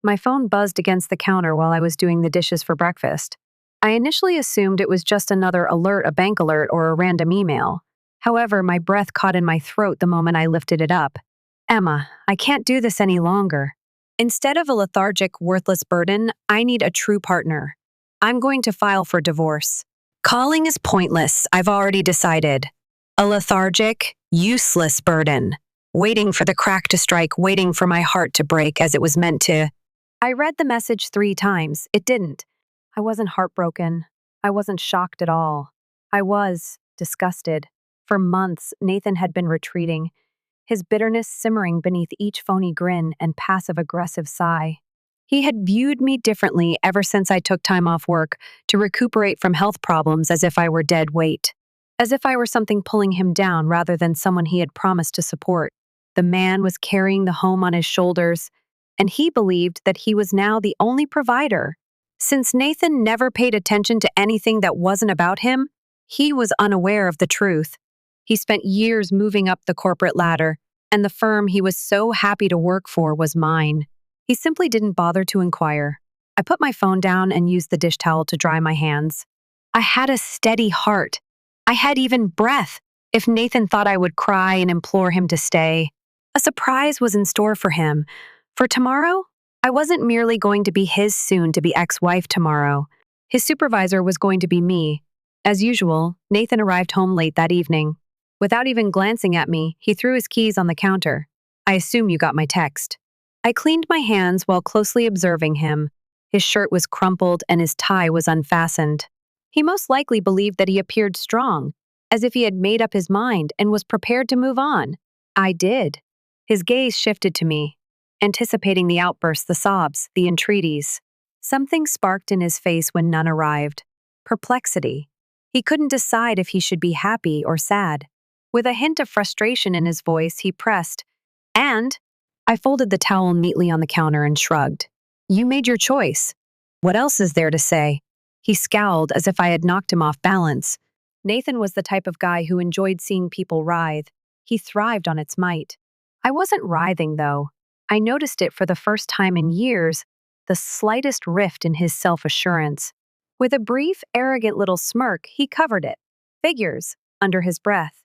My phone buzzed against the counter while I was doing the dishes for breakfast. I initially assumed it was just another alert, a bank alert, or a random email. However, my breath caught in my throat the moment I lifted it up. Emma, I can't do this any longer. Instead of a lethargic, worthless burden, I need a true partner. I'm going to file for divorce. Calling is pointless, I've already decided. A lethargic, useless burden. Waiting for the crack to strike, waiting for my heart to break as it was meant to. I read the message 3 times. It didn't. I wasn't heartbroken. I wasn't shocked at all. I was disgusted. For months, Nathan had been retreating, his bitterness simmering beneath each phony grin and passive-aggressive sigh. He had viewed me differently ever since I took time off work to recuperate from health problems, as if I were dead weight. As if I were something pulling him down rather than someone he had promised to support. The man was carrying the home on his shoulders, and he believed that he was now the only provider. Since Nathan never paid attention to anything that wasn't about him, he was unaware of the truth. He spent years moving up the corporate ladder, and the firm he was so happy to work for was mine. He simply didn't bother to inquire. I put my phone down and used the dish towel to dry my hands. I had a steady heart. I had even breath if Nathan thought I would cry and implore him to stay. A surprise was in store for him. For tomorrow, I wasn't merely going to be his soon-to-be ex-wife tomorrow. His supervisor was going to be me. As usual, Nathan arrived home late that evening. Without even glancing at me, he threw his keys on the counter. I assume you got my text. I cleaned my hands while closely observing him. His shirt was crumpled and his tie was unfastened. He most likely believed that he appeared strong, as if he had made up his mind and was prepared to move on. I did. His gaze shifted to me, anticipating the outbursts, the sobs, the entreaties. Something sparked in his face when none arrived. Perplexity. He couldn't decide if he should be happy or sad. With a hint of frustration in his voice, he pressed, "And?" I folded the towel neatly on the counter and shrugged. "You made your choice. What else is there to say?" He scowled as if I had knocked him off balance. Nathan was the type of guy who enjoyed seeing people writhe. He thrived on its might. I wasn't writhing, though. I noticed it for the first time in years, the slightest rift in his self-assurance. With a brief, arrogant little smirk, he covered it. Figures, under his breath.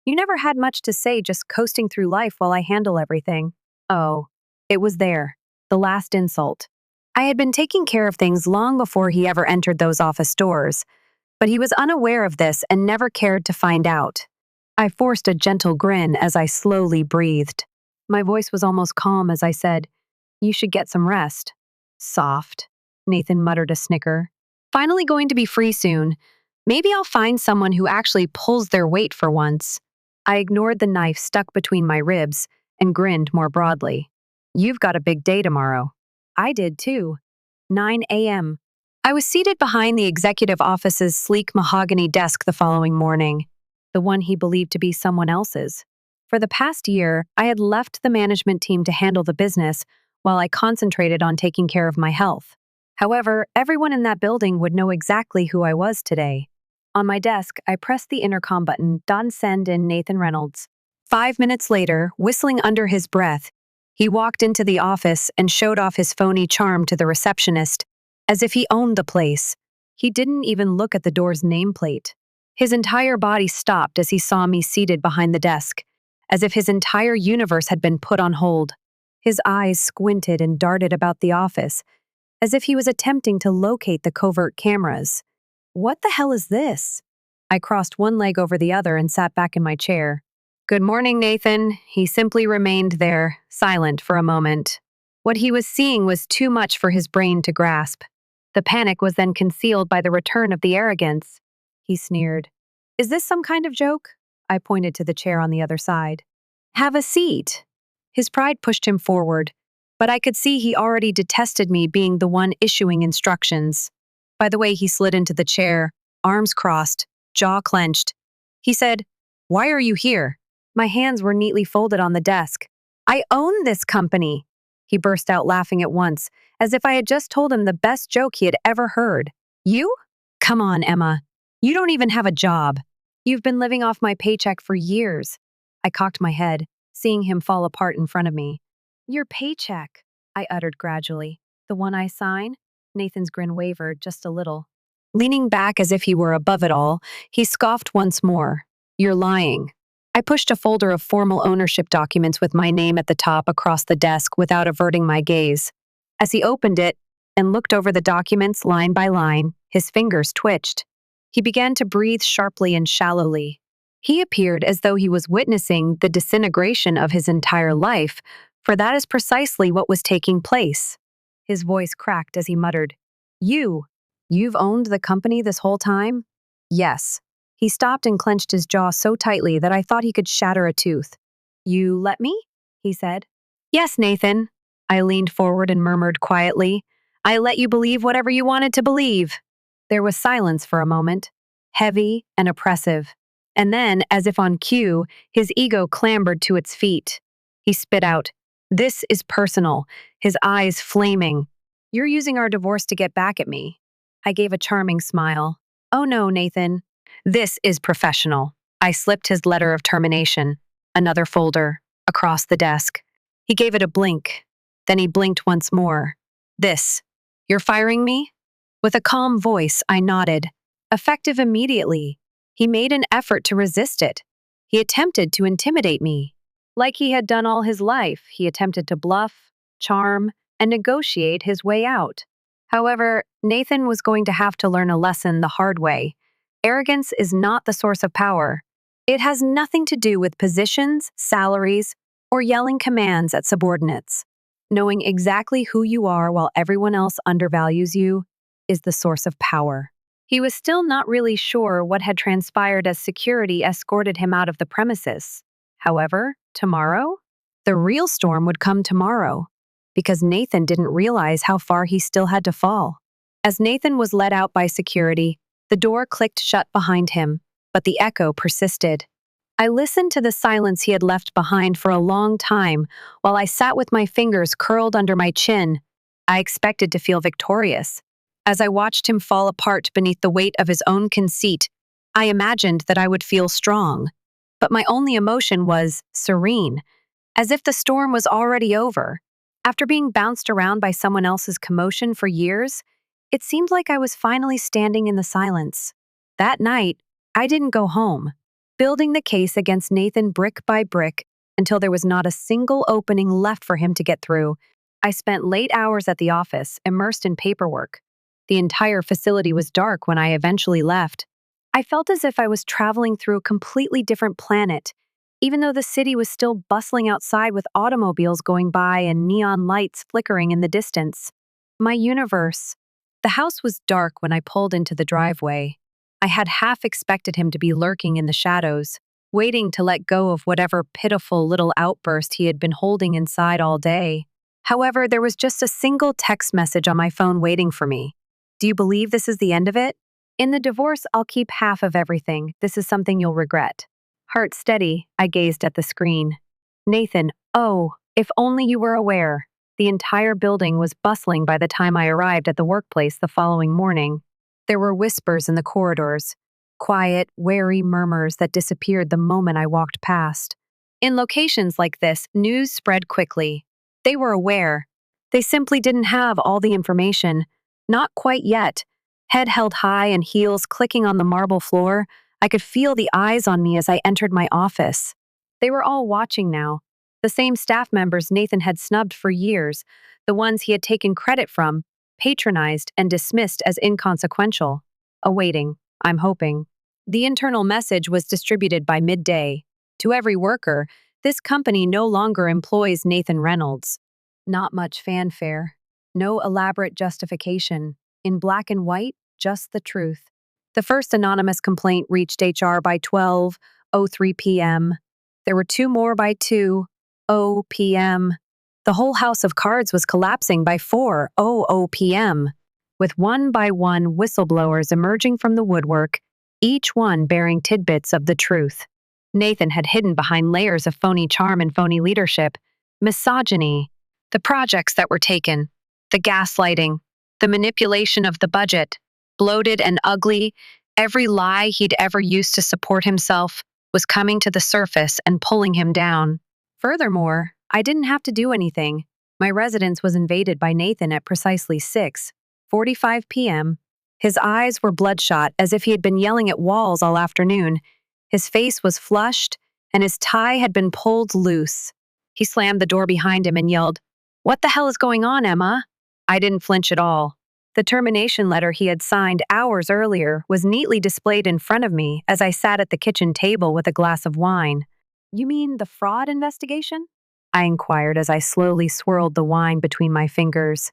You never had much to say, just coasting through life while I handle everything. Oh, it was there. The last insult. I had been taking care of things long before he ever entered those office doors, but he was unaware of this and never cared to find out. I forced a gentle grin as I slowly breathed. My voice was almost calm as I said, "You should get some rest." Soft. Nathan muttered a snicker. "Finally going to be free soon. Maybe I'll find someone who actually pulls their weight for once." I ignored the knife stuck between my ribs and grinned more broadly. "You've got a big day tomorrow." I did too. 9 a.m. I was seated behind the executive office's sleek mahogany desk the following morning, the one he believed to be someone else's. For the past year, I had left the management team to handle the business while I concentrated on taking care of my health. However, everyone in that building would know exactly who I was today. On my desk, I pressed the intercom button, send in Nathan Reynolds. 5 minutes later, whistling under his breath, he walked into the office and showed off his phony charm to the receptionist, as if he owned the place. He didn't even look at the door's nameplate. His entire body stopped as he saw me seated behind the desk, as if his entire universe had been put on hold. His eyes squinted and darted about the office, as if he was attempting to locate the covert cameras. What the hell is this? I crossed one leg over the other and sat back in my chair. "Good morning, Nathan." He simply remained there, silent for a moment. What he was seeing was too much for his brain to grasp. The panic was then concealed by the return of the arrogance. He sneered. "Is this some kind of joke?" I pointed to the chair on the other side. "Have a seat." His pride pushed him forward, but I could see he already detested me being the one issuing instructions. By the way, he slid into the chair, arms crossed, jaw clenched. He said, "Why are you here?" My hands were neatly folded on the desk. "I own this company." He burst out laughing at once, as if I had just told him the best joke he had ever heard. "You? Come on, Emma. You don't even have a job. You've been living off my paycheck for years." I cocked my head, seeing him fall apart in front of me. "Your paycheck," I uttered gradually. The one I sign? Nathan's grin wavered just a little. Leaning back as if he were above it all, he scoffed once more. You're lying. I pushed a folder of formal ownership documents with my name at the top across the desk without averting my gaze. As he opened it and looked over the documents line by line, his fingers twitched. He began to breathe sharply and shallowly. He appeared as though he was witnessing the disintegration of his entire life, for that is precisely what was taking place. His voice cracked as he muttered, You've owned the company this whole time? Yes. He stopped and clenched his jaw so tightly that I thought he could shatter a tooth. You let me? He said. Yes, Nathan. I leaned forward and murmured quietly. I let you believe whatever you wanted to believe. There was silence for a moment, heavy and oppressive. And then, as if on cue, his ego clambered to its feet. He spit out, This is personal, his eyes flaming. You're using our divorce to get back at me. I gave a charming smile. Oh no, Nathan. This is professional. I slipped his letter of termination, another folder, across the desk. He gave it a blink. Then he blinked once more. You're firing me? With a calm voice, I nodded. Effective immediately. He made an effort to resist it. He attempted to intimidate me. Like he had done all his life, he attempted to bluff, charm, and negotiate his way out. However, Nathan was going to have to learn a lesson the hard way. Arrogance is not the source of power. It has nothing to do with positions, salaries, or yelling commands at subordinates. Knowing exactly who you are while everyone else undervalues you is the source of power. He was still not really sure what had transpired as security escorted him out of the premises. However, tomorrow? The real storm would come tomorrow, because Nathan didn't realize how far he still had to fall. As Nathan was led out by security, the door clicked shut behind him, but the echo persisted. I listened to the silence he had left behind for a long time while I sat with my fingers curled under my chin. I expected to feel victorious. As I watched him fall apart beneath the weight of his own conceit, I imagined that I would feel strong. But my only emotion was serene, as if the storm was already over. After being bounced around by someone else's commotion for years, it seemed like I was finally standing in the silence. That night, I didn't go home, building the case against Nathan brick by brick until there was not a single opening left for him to get through. I spent late hours at the office, immersed in paperwork. The entire facility was dark when I eventually left. I felt as if I was traveling through a completely different planet, even though the city was still bustling outside with automobiles going by and neon lights flickering in the distance. My universe. The house was dark when I pulled into the driveway. I had half expected him to be lurking in the shadows, waiting to let go of whatever pitiful little outburst he had been holding inside all day. However, there was just a single text message on my phone waiting for me. Do you believe this is the end of it? In the divorce, I'll keep half of everything. This is something you'll regret. Heart steady, I gazed at the screen. Nathan, oh, if only you were aware. The entire building was bustling by the time I arrived at the workplace the following morning. There were whispers in the corridors, quiet, wary murmurs that disappeared the moment I walked past. In locations like this, news spread quickly. They were aware. They simply didn't have all the information. Not quite yet. Head held high and heels clicking on the marble floor, I could feel the eyes on me as I entered my office. They were all watching now. The same staff members Nathan had snubbed for years, the ones he had taken credit from, patronized and dismissed as inconsequential. Awaiting, I'm hoping. The internal message was distributed by midday. To every worker, this company no longer employs Nathan Reynolds. Not much fanfare. No elaborate justification. In black and white, just the truth. The first anonymous complaint reached HR by 12:03 p.m. There were two more by 2:00 p.m. The whole house of cards was collapsing by 4:00 p.m., with one by one whistleblowers emerging from the woodwork, each one bearing tidbits of the truth. Nathan had hidden behind layers of phony charm and phony leadership, misogyny, the projects that were taken, the gaslighting, the manipulation of the budget. Bloated and ugly, every lie he'd ever used to support himself was coming to the surface and pulling him down. Furthermore, I didn't have to do anything. My residence was invaded by Nathan at precisely 6:45 p.m. His eyes were bloodshot as if he had been yelling at walls all afternoon. His face was flushed, and his tie had been pulled loose. He slammed the door behind him and yelled, "What the hell is going on, Emma?" I didn't flinch at all. The termination letter he had signed hours earlier was neatly displayed in front of me as I sat at the kitchen table with a glass of wine. "You mean the fraud investigation?" I inquired as I slowly swirled the wine between my fingers.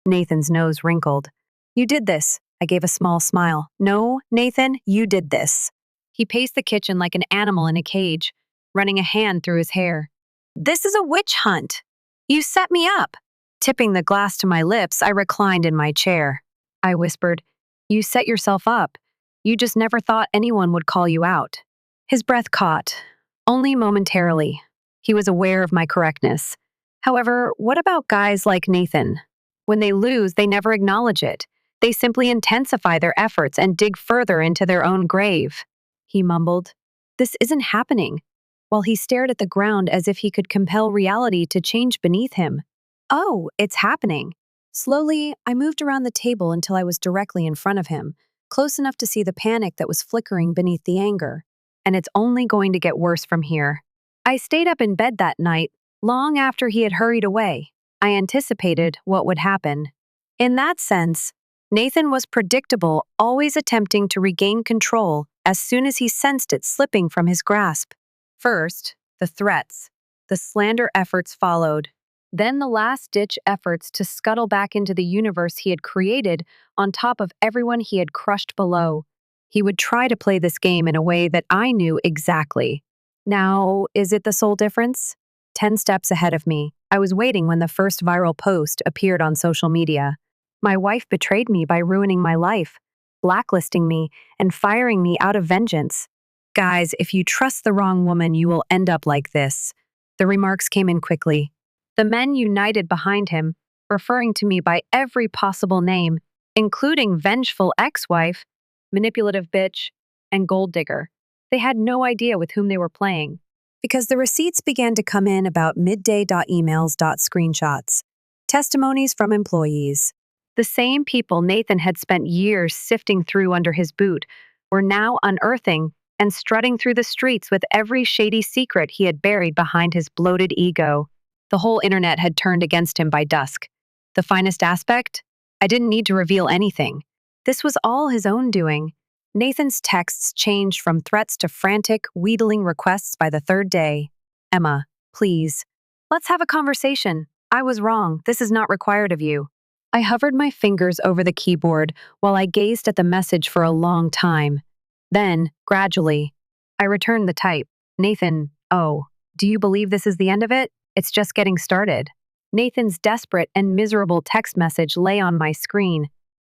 Nathan's nose wrinkled. "You did this." I gave a small smile. "No, Nathan, you did this." He paced the kitchen like an animal in a cage, running a hand through his hair. "This is a witch hunt. You set me up." Tipping the glass to my lips, I reclined in my chair. I whispered, "You set yourself up. You just never thought anyone would call you out." His breath caught, only momentarily. He was aware of my correctness. However, what about guys like Nathan? When they lose, they never acknowledge it. They simply intensify their efforts and dig further into their own grave. He mumbled, "This isn't happening," while he stared at the ground as if he could compel reality to change beneath him. "Oh, it's happening." Slowly, I moved around the table until I was directly in front of him, close enough to see the panic that was flickering beneath the anger. And it's only going to get worse from here. I stayed up in bed that night, long after he had hurried away. I anticipated what would happen. In that sense, Nathan was predictable, always attempting to regain control as soon as he sensed it slipping from his grasp. First, the threats. The slander efforts followed. Then the last-ditch efforts to scuttle back into the universe he had created on top of everyone he had crushed below. He would try to play this game in a way that I knew exactly. Now, is it the sole difference? 10 steps ahead of me, I was waiting when the first viral post appeared on social media. My wife betrayed me by ruining my life, blacklisting me, and firing me out of vengeance. "Guys, if you trust the wrong woman, you will end up like this." The remarks came in quickly. The men united behind him, referring to me by every possible name, including vengeful ex-wife, manipulative bitch, and gold digger. They had no idea with whom they were playing, because the receipts began to come in about midday.emails.screenshots, testimonies from employees. The same people Nathan had spent years sifting through under his boot were now unearthing and strutting through the streets with every shady secret he had buried behind his bloated ego. The whole internet had turned against him by dusk. The finest aspect? I didn't need to reveal anything. This was all his own doing. Nathan's texts changed from threats to frantic, wheedling requests by the third day. "Emma, please. Let's have a conversation. I was wrong. This is not required of you." I hovered my fingers over the keyboard while I gazed at the message for a long time. Then, gradually, I returned the type. "Nathan, oh, do you believe this is the end of it? It's just getting started." Nathan's desperate and miserable text message lay on my screen,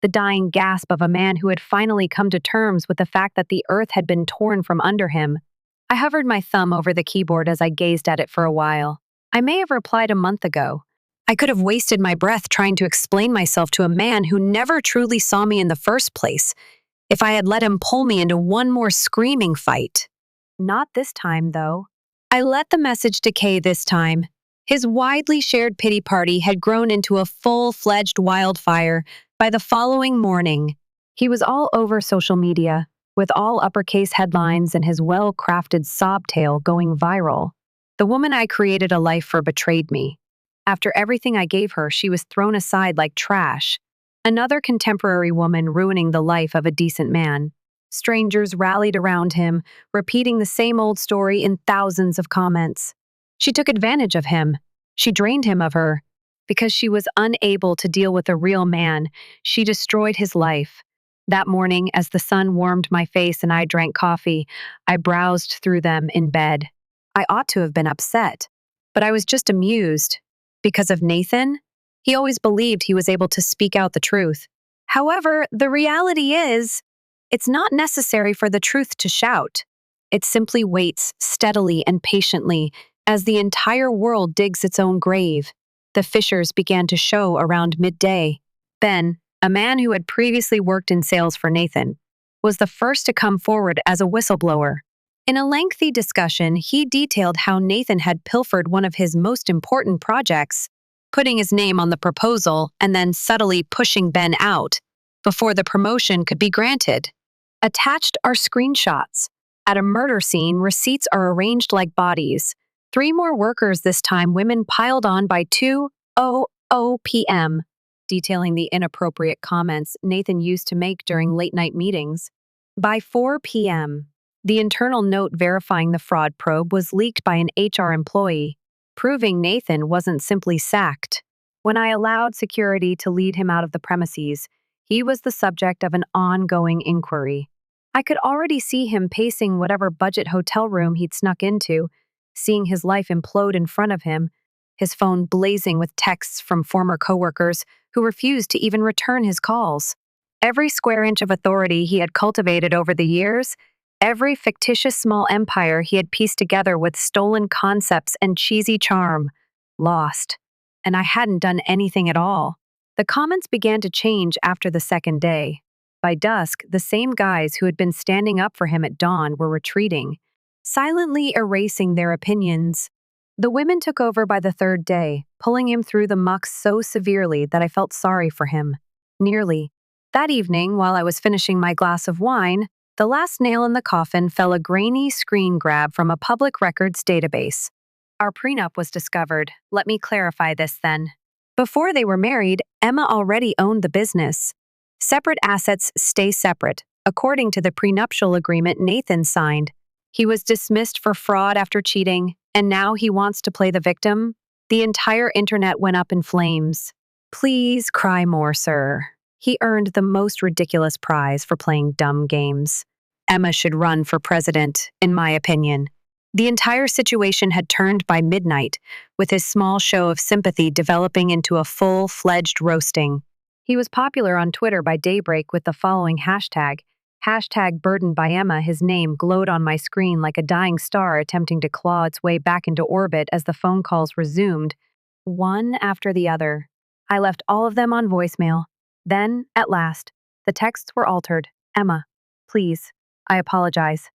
the dying gasp of a man who had finally come to terms with the fact that the earth had been torn from under him. I hovered my thumb over the keyboard as I gazed at it for a while. I may have replied a month ago. I could have wasted my breath trying to explain myself to a man who never truly saw me in the first place, if I had let him pull me into one more screaming fight. Not this time, though. I let the message decay this time. His widely shared pity party had grown into a full-fledged wildfire by the following morning. He was all over social media, with all uppercase headlines and his well-crafted sob tale going viral. The woman I created a life for betrayed me. After everything I gave her, she was thrown aside like trash. Another contemporary woman ruining the life of a decent man. Strangers rallied around him, repeating the same old story in thousands of comments. She took advantage of him. She drained him of her. Because she was unable to deal with a real man, she destroyed his life. That morning, as the sun warmed my face and I drank coffee, I browsed through them in bed. I ought to have been upset, but I was just amused. Because of Nathan? He always believed he was able to speak out the truth. However, the reality is, it's not necessary for the truth to shout. It simply waits steadily and patiently as the entire world digs its own grave. The fissures began to show around midday. Ben, a man who had previously worked in sales for Nathan, was the first to come forward as a whistleblower. In a lengthy discussion, he detailed how Nathan had pilfered one of his most important projects, putting his name on the proposal and then subtly pushing Ben out before the promotion could be granted. Attached are screenshots. At a murder scene, receipts are arranged like bodies. 3 more workers, this time women, piled on by 2:00 p.m., detailing the inappropriate comments Nathan used to make during late-night meetings. By 4 p.m., the internal note verifying the fraud probe was leaked by an HR employee, proving Nathan wasn't simply sacked. When I allowed security to lead him out of the premises, he was the subject of an ongoing inquiry. I could already see him pacing whatever budget hotel room he'd snuck into, seeing his life implode in front of him, his phone blazing with texts from former coworkers who refused to even return his calls. Every square inch of authority he had cultivated over the years, every fictitious small empire he had pieced together with stolen concepts and cheesy charm, lost. And I hadn't done anything at all. The comments began to change after the second day. By dusk, the same guys who had been standing up for him at dawn were retreating, silently erasing their opinions. The women took over by the third day, pulling him through the muck so severely that I felt sorry for him. Nearly. That evening, while I was finishing my glass of wine, the last nail in the coffin fell a grainy screen grab from a public records database. Our prenup was discovered. Let me clarify this then. Before they were married, Emma already owned the business. Separate assets stay separate, according to the prenuptial agreement Nathan signed. He was dismissed for fraud after cheating, and now he wants to play the victim? The entire internet went up in flames. Please cry more, sir. He earned the most ridiculous prize for playing dumb games. Emma should run for president, in my opinion. The entire situation had turned by midnight, with his small show of sympathy developing into a full-fledged roasting. He was popular on Twitter by daybreak with the following hashtag burdened by Emma. His name glowed on my screen like a dying star attempting to claw its way back into orbit as the phone calls resumed, one after the other. I left all of them on voicemail. Then, at last, the texts were altered. Emma, please, I apologize.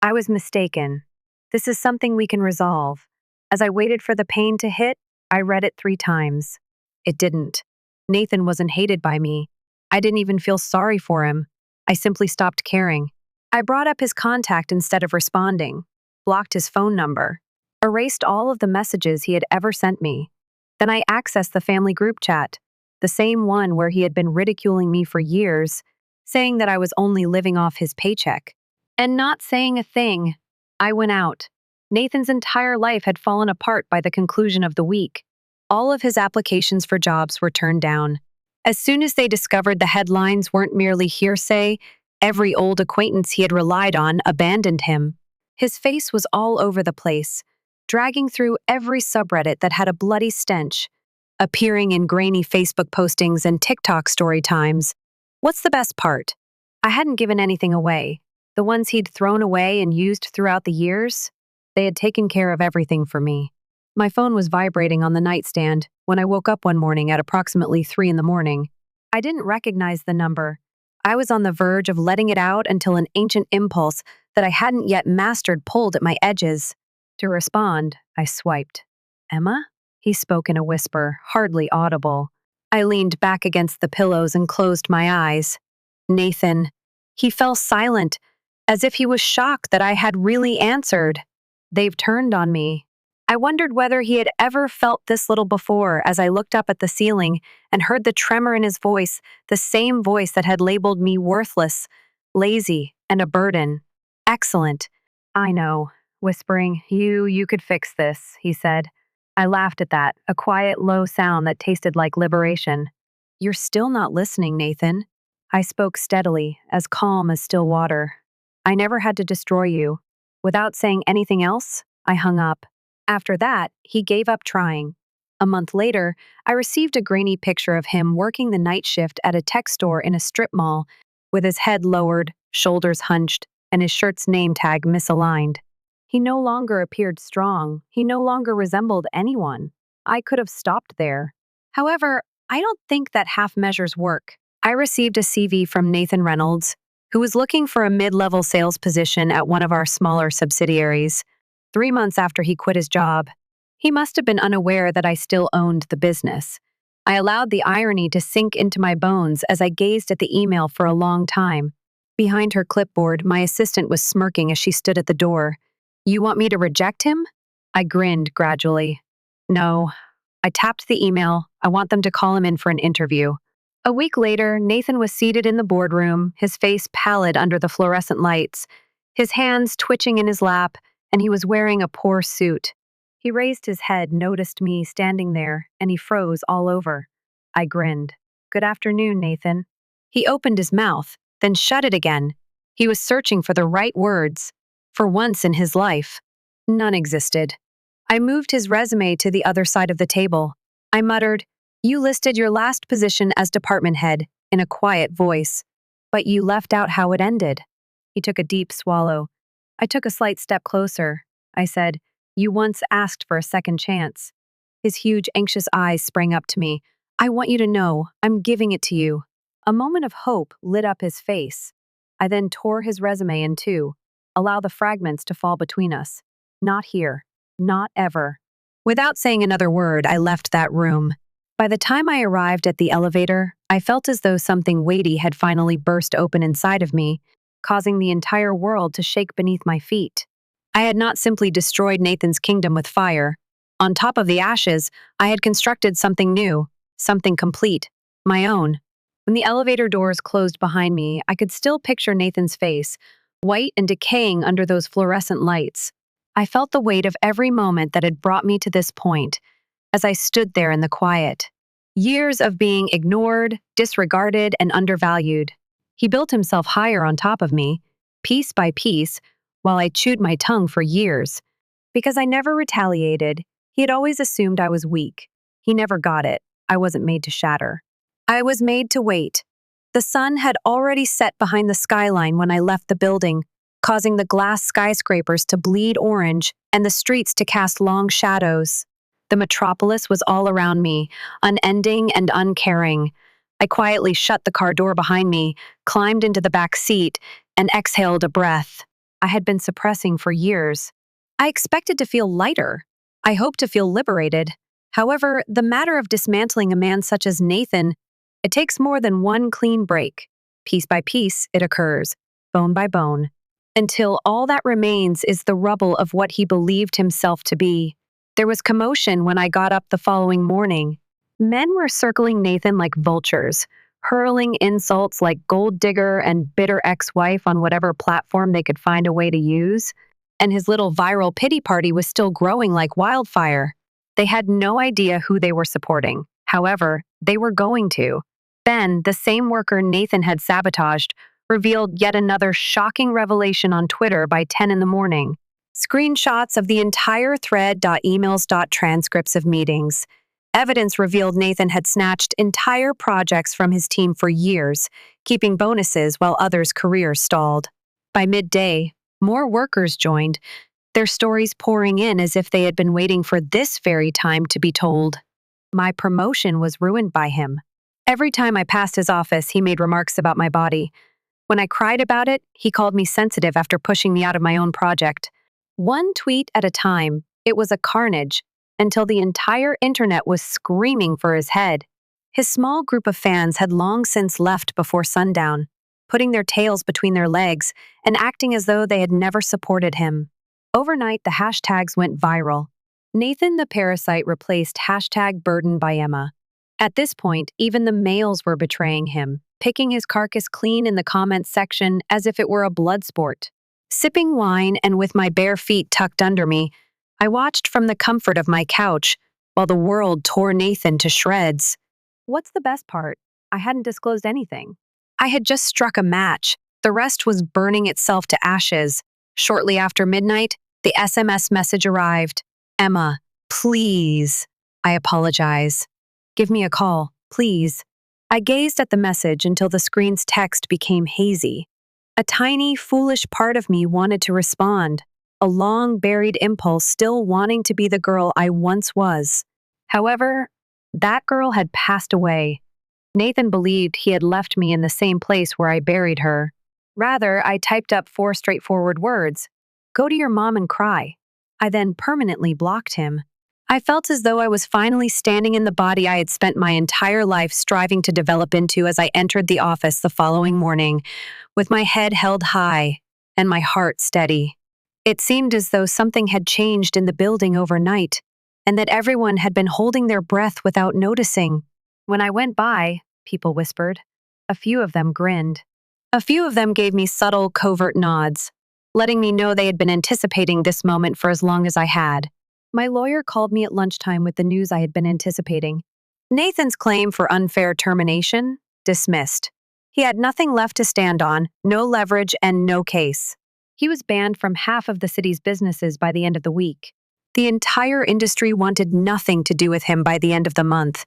I was mistaken. This is something we can resolve. As I waited for the pain to hit, I read it 3 times. It didn't. Nathan wasn't hated by me. I didn't even feel sorry for him. I simply stopped caring. I brought up his contact instead of responding, blocked his phone number, erased all of the messages he had ever sent me. Then I accessed the family group chat, the same one where he had been ridiculing me for years, saying that I was only living off his paycheck. And not saying a thing. I went out. Nathan's entire life had fallen apart by the conclusion of the week. All of his applications for jobs were turned down. As soon as they discovered the headlines weren't merely hearsay, every old acquaintance he had relied on abandoned him. His face was all over the place, dragging through every subreddit that had a bloody stench, appearing in grainy Facebook postings and TikTok story times. What's the best part? I hadn't given anything away. The ones he'd thrown away and used throughout the years, they had taken care of everything for me. My phone was vibrating on the nightstand when I woke up one morning at approximately 3 a.m. I didn't recognize the number. I was on the verge of letting it out until an ancient impulse that I hadn't yet mastered pulled at my edges. To respond, I swiped. Emma? He spoke in a whisper, hardly audible. I leaned back against the pillows and closed my eyes. Nathan. He fell silent, as if he was shocked that I had really answered. They've turned on me. I wondered whether he had ever felt this little before as I looked up at the ceiling and heard the tremor in his voice, the same voice that had labeled me worthless, lazy, and a burden. Excellent. I know. Whispering, you could fix this, he said. I laughed at that, a quiet, low sound that tasted like liberation. You're still not listening, Nathan. I spoke steadily, as calm as still water. I never had to destroy you. Without saying anything else, I hung up. After that, he gave up trying. A month later, I received a grainy picture of him working the night shift at a tech store in a strip mall, with his head lowered, shoulders hunched, and his shirt's name tag misaligned. He no longer appeared strong. He no longer resembled anyone. I could have stopped there. However, I don't think that half measures work. I received a CV from Nathan Reynolds, who was looking for a mid-level sales position at one of our smaller subsidiaries. 3 months after he quit his job, He must have been unaware that I still owned the business. I allowed the irony to sink into my bones as I gazed at the email for a long time. Behind her clipboard, my assistant was smirking as she stood at the door. "You want me to reject him?" I grinned gradually. "No." I tapped the email. "I want them to call him in for an interview." A week later, Nathan was seated in the boardroom, his face pallid under the fluorescent lights, his hands twitching in his lap, and he was wearing a poor suit. He raised his head, noticed me standing there, and he froze all over. I grinned. "Good afternoon, Nathan." He opened his mouth, then shut it again. He was searching for the right words. For once in his life, none existed. I moved his resume to the other side of the table. I muttered, "You listed your last position as department head," in a quiet voice. "But you left out how it ended." He took a deep swallow. I took a slight step closer. I said, "You once asked for a second chance." His huge, anxious eyes sprang up to me. "I want you to know, I'm giving it to you." A moment of hope lit up his face. I then tore his resume in two. Allow the fragments to fall between us. Not here. Not ever. Without saying another word, I left that room. By the time I arrived at the elevator, I felt as though something weighty had finally burst open inside of me, causing the entire world to shake beneath my feet. I had not simply destroyed Nathan's kingdom with fire. On top of the ashes, I had constructed something new, something complete, my own. When the elevator doors closed behind me, I could still picture Nathan's face, white and decaying under those fluorescent lights. I felt the weight of every moment that had brought me to this point, as I stood there in the quiet. Years of being ignored, disregarded, and undervalued. He built himself higher on top of me, piece by piece, while I chewed my tongue for years. Because I never retaliated, he had always assumed I was weak. He never got it. I wasn't made to shatter. I was made to wait. The sun had already set behind the skyline when I left the building, causing the glass skyscrapers to bleed orange and the streets to cast long shadows. The metropolis was all around me, unending and uncaring. I quietly shut the car door behind me, climbed into the back seat, and exhaled a breath I had been suppressing for years. I expected to feel lighter. I hoped to feel liberated. However, the matter of dismantling a man such as Nathan, it takes more than one clean break. Piece by piece, it occurs, bone by bone, until all that remains is the rubble of what he believed himself to be. There was commotion when I got up the following morning. Men were circling Nathan like vultures, hurling insults like gold digger and bitter ex-wife on whatever platform they could find a way to use. And his little viral pity party was still growing like wildfire. They had no idea who they were supporting. However, they were going to. Then, the same worker Nathan had sabotaged revealed yet another shocking revelation on Twitter by 10 in the morning. Screenshots of the entire thread, emails, transcripts of meetings. Evidence revealed Nathan had snatched entire projects from his team for years, keeping bonuses while others' careers stalled. By midday, more workers joined, their stories pouring in as if they had been waiting for this very time to be told. My promotion was ruined by him. Every time I passed his office, he made remarks about my body. When I cried about it, he called me sensitive after pushing me out of my own project. One tweet at a time, it was a carnage, until the entire internet was screaming for his head. His small group of fans had long since left before sundown, putting their tails between their legs and acting as though they had never supported him. Overnight, the hashtags went viral. Nathan the Parasite replaced hashtag Burden by Emma. At this point, even the males were betraying him, picking his carcass clean in the comments section as if it were a blood sport. Sipping wine and with my bare feet tucked under me, I watched from the comfort of my couch while the world tore Nathan to shreds. What's the best part? I hadn't disclosed anything. I had just struck a match. The rest was burning itself to ashes. Shortly after midnight, the SMS message arrived. "Emma, please." I apologize. "Give me a call, please." I gazed at the message until the screen's text became hazy. A tiny, foolish part of me wanted to respond, a long-buried impulse still wanting to be the girl I once was. However, that girl had passed away. Nathan believed he had left me in the same place where I buried her. Rather, I typed up 4 straightforward words. "Go to your mom and cry." I then permanently blocked him. I felt as though I was finally standing in the body I had spent my entire life striving to develop into as I entered the office the following morning, with my head held high and my heart steady. It seemed as though something had changed in the building overnight, and that everyone had been holding their breath without noticing. When I went by, people whispered. A few of them grinned. A few of them gave me subtle, covert nods, letting me know they had been anticipating this moment for as long as I had. My lawyer called me at lunchtime with the news I had been anticipating. Nathan's claim for unfair termination? Dismissed. He had nothing left to stand on, no leverage, and no case. He was banned from half of the city's businesses by the end of the week. The entire industry wanted nothing to do with him by the end of the month.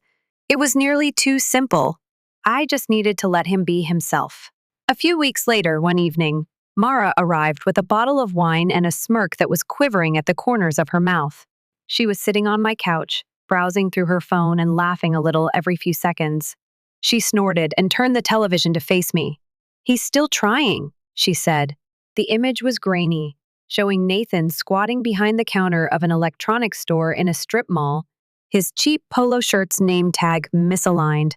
It was nearly too simple. I just needed to let him be himself. A few weeks later, one evening, Mara arrived with a bottle of wine and a smirk that was quivering at the corners of her mouth. She was sitting on my couch, browsing through her phone and laughing a little every few seconds. She snorted and turned the television to face me. "He's still trying," she said. The image was grainy, showing Nathan squatting behind the counter of an electronics store in a strip mall, his cheap polo shirt's name tag misaligned.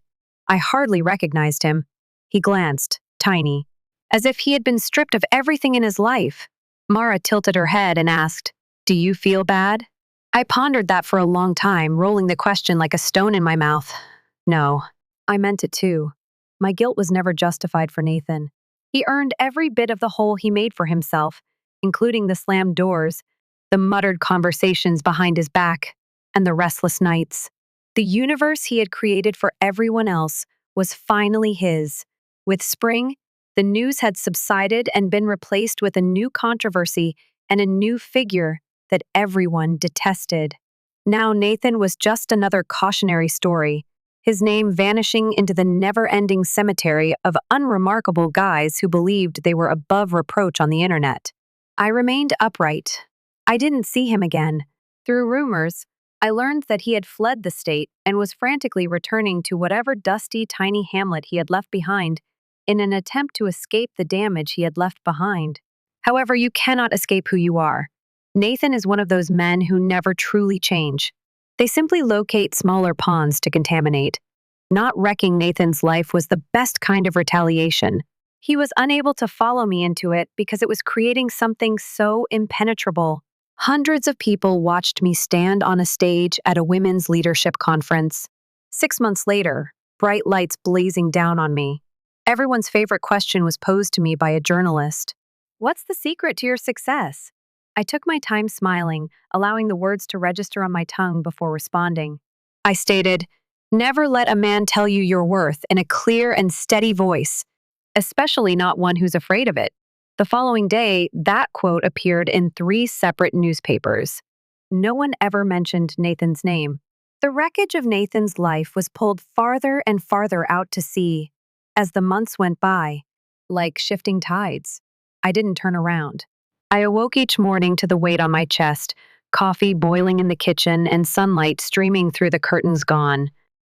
I hardly recognized him. He glanced, tiny, as if he had been stripped of everything in his life. Mara tilted her head and asked, "Do you feel bad?" I pondered that for a long time, rolling the question like a stone in my mouth. No, I meant it too. My guilt was never justified for Nathan. He earned every bit of the hole he made for himself, including the slammed doors, the muttered conversations behind his back, and the restless nights. The universe he had created for everyone else was finally his. With spring, the news had subsided and been replaced with a new controversy and a new figure that everyone detested. Now Nathan was just another cautionary story, his name vanishing into the never-ending cemetery of unremarkable guys who believed they were above reproach on the internet. I remained upright. I didn't see him again. Through rumors, I learned that he had fled the state and was frantically returning to whatever dusty, tiny hamlet he had left behind in an attempt to escape the damage he had left behind. However, you cannot escape who you are. Nathan is one of those men who never truly change. They simply locate smaller ponds to contaminate. Not wrecking Nathan's life was the best kind of retaliation. He was unable to follow me into it because it was creating something so impenetrable. Hundreds of people watched me stand on a stage at a women's leadership conference. 6 months later, bright lights blazing down on me. Everyone's favorite question was posed to me by a journalist. "What's the secret to your success?" I took my time smiling, allowing the words to register on my tongue before responding. I stated, "Never let a man tell you your worth in a clear and steady voice, especially not one who's afraid of it." The following day, that quote appeared in 3 separate newspapers. No one ever mentioned Nathan's name. The wreckage of Nathan's life was pulled farther and farther out to sea. As the months went by, like shifting tides, I didn't turn around. I awoke each morning to the weight on my chest, coffee boiling in the kitchen, and sunlight streaming through the curtains gone.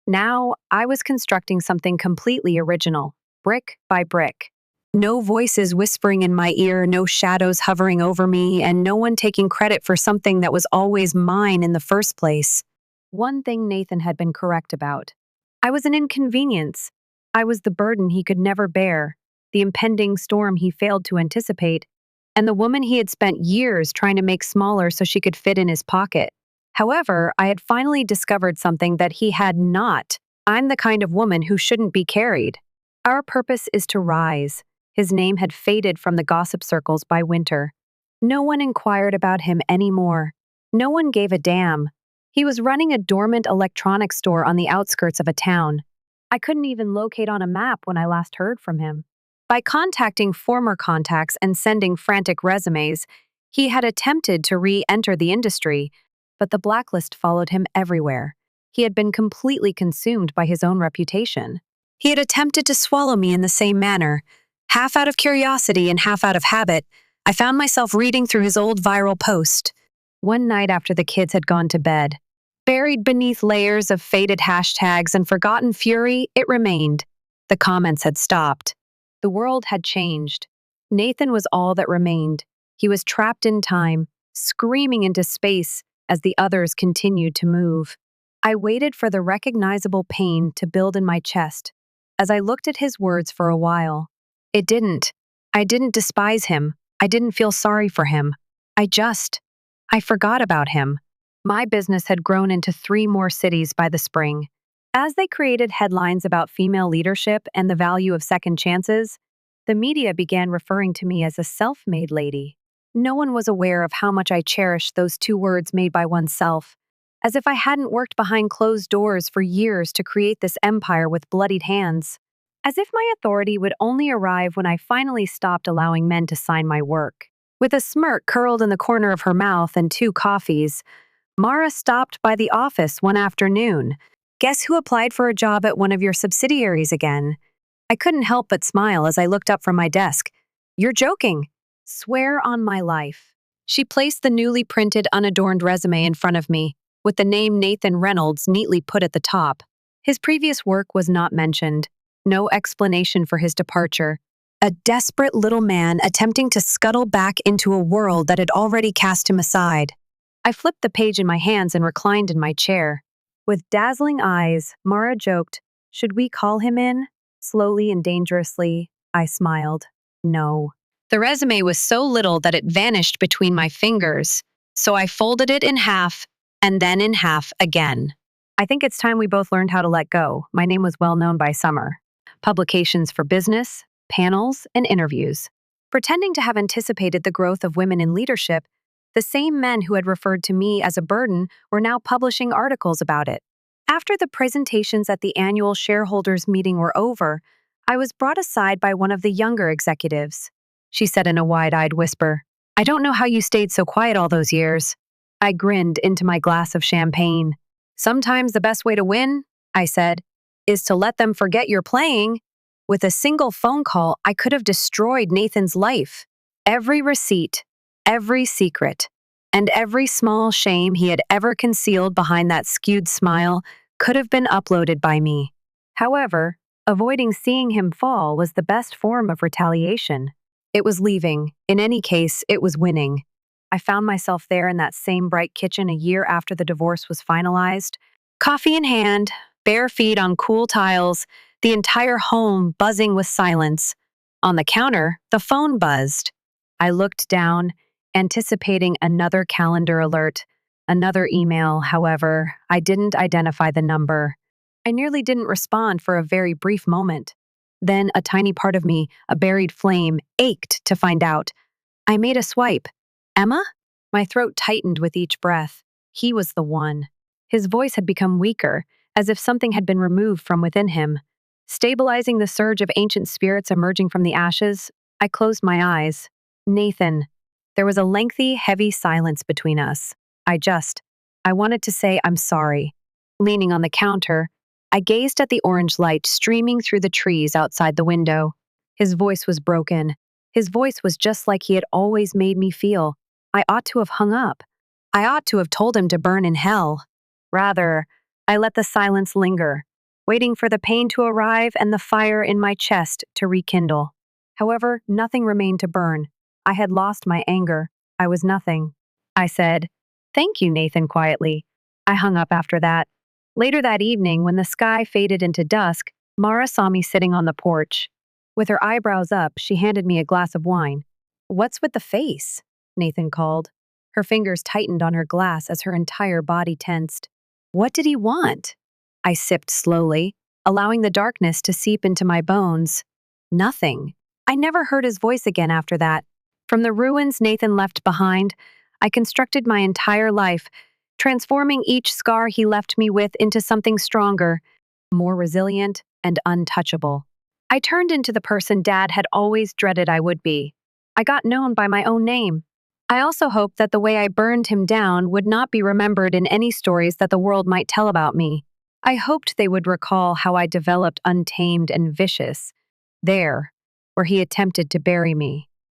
Now, I was constructing something completely original, brick by brick. No voices whispering in my ear, no shadows hovering over me, and no one taking credit for something that was always mine in the first place. One thing Nathan had been correct about. I was an inconvenience. I was the burden he could never bear, the impending storm he failed to anticipate, and the woman he had spent years trying to make smaller so she could fit in his pocket. However, I had finally discovered something that he had not. I'm the kind of woman who shouldn't be carried. Our purpose is to rise. His name had faded from the gossip circles by winter. No one inquired about him anymore. No one gave a damn. He was running a dormant electronics store on the outskirts of a town. I couldn't even locate on a map when I last heard from him. By contacting former contacts and sending frantic resumes, he had attempted to re-enter the industry, but the blacklist followed him everywhere. He had been completely consumed by his own reputation. He had attempted to swallow me in the same manner. Half out of curiosity and half out of habit, I found myself reading through his old viral post. One night after the kids had gone to bed, buried beneath layers of faded hashtags and forgotten fury, it remained. The comments had stopped. The world had changed. Nathan was all that remained. He was trapped in time, screaming into space, as the others continued to move. I waited for the recognizable pain to build in my chest as I looked at his words for a while. It didn't. I didn't despise him. I didn't feel sorry for him. I forgot about him. My business had grown into 3 more cities by the spring. As they created headlines about female leadership and the value of second chances, the media began referring to me as a self-made lady. No one was aware of how much I cherished those 2 words made by oneself, as if I hadn't worked behind closed doors for years to create this empire with bloodied hands. As if my authority would only arrive when I finally stopped allowing men to sign my work. With a smirk curled in the corner of her mouth and 2 coffees, Mara stopped by the office one afternoon. "Guess who applied for a job at one of your subsidiaries again?" I couldn't help but smile as I looked up from my desk. "You're joking." "Swear on my life." She placed the newly printed, unadorned resume in front of me, with the name Nathan Reynolds neatly put at the top. His previous work was not mentioned. No explanation for his departure. A desperate little man attempting to scuttle back into a world that had already cast him aside. I flipped the page in my hands and reclined in my chair. With dazzling eyes, Mara joked, "Should we call him in?" Slowly and dangerously, I smiled. No. The resume was so little that it vanished between my fingers, so I folded it in half and then in half again. I think it's time we both learned how to let go. My name was well known by summer. Publications for business, panels, and interviews. Pretending to have anticipated the growth of women in leadership, the same men who had referred to me as a burden were now publishing articles about it. After the presentations at the annual shareholders meeting were over, I was brought aside by one of the younger executives. She said in a wide-eyed whisper, "I don't know how you stayed so quiet all those years." I grinned into my glass of champagne. "Sometimes the best way to win," I said, "is to let them forget you're playing." With a single phone call, I could have destroyed Nathan's life. Every receipt, every secret, and every small shame he had ever concealed behind that skewed smile could have been uploaded by me. However, avoiding seeing him fall was the best form of retaliation. It was leaving. In any case, it was winning. I found myself there in that same bright kitchen a year after the divorce was finalized. Coffee in hand, bare feet on cool tiles, the entire home buzzing with silence. On the counter, the phone buzzed. I looked down, anticipating another calendar alert, another email. However, I didn't identify the number. I nearly didn't respond for a very brief moment. Then a tiny part of me, a buried flame, ached to find out. I made a swipe. "Emma?" My throat tightened with each breath. He was the one. His voice had become weaker, as if something had been removed from within him. Stabilizing the surge of ancient spirits emerging from the ashes, I closed my eyes. "Nathan." There was a lengthy, heavy silence between us. I wanted to say I'm sorry. Leaning on the counter, I gazed at the orange light streaming through the trees outside the window. His voice was broken. His voice was just like he had always made me feel. I ought to have hung up. I ought to have told him to burn in hell. Rather, I let the silence linger, waiting for the pain to arrive and the fire in my chest to rekindle. However, nothing remained to burn. I had lost my anger. I was nothing. I said, "Thank you, Nathan," quietly. I hung up after that. Later that evening, when the sky faded into dusk, Mara saw me sitting on the porch. With her eyebrows up, she handed me a glass of wine. "What's with the face?" Nathan called. Her fingers tightened on her glass as her entire body tensed. "What did he want?" I sipped slowly, allowing the darkness to seep into my bones. "Nothing." I never heard his voice again after that. From the ruins Nathan left behind, I constructed my entire life, transforming each scar he left me with into something stronger, more resilient, and untouchable. I turned into the person Dad had always dreaded I would be. I got known by my own name. I also hoped that the way I burned him down would not be remembered in any stories that the world might tell about me. I hoped they would recall how I developed untamed and vicious, there, where he attempted to bury me.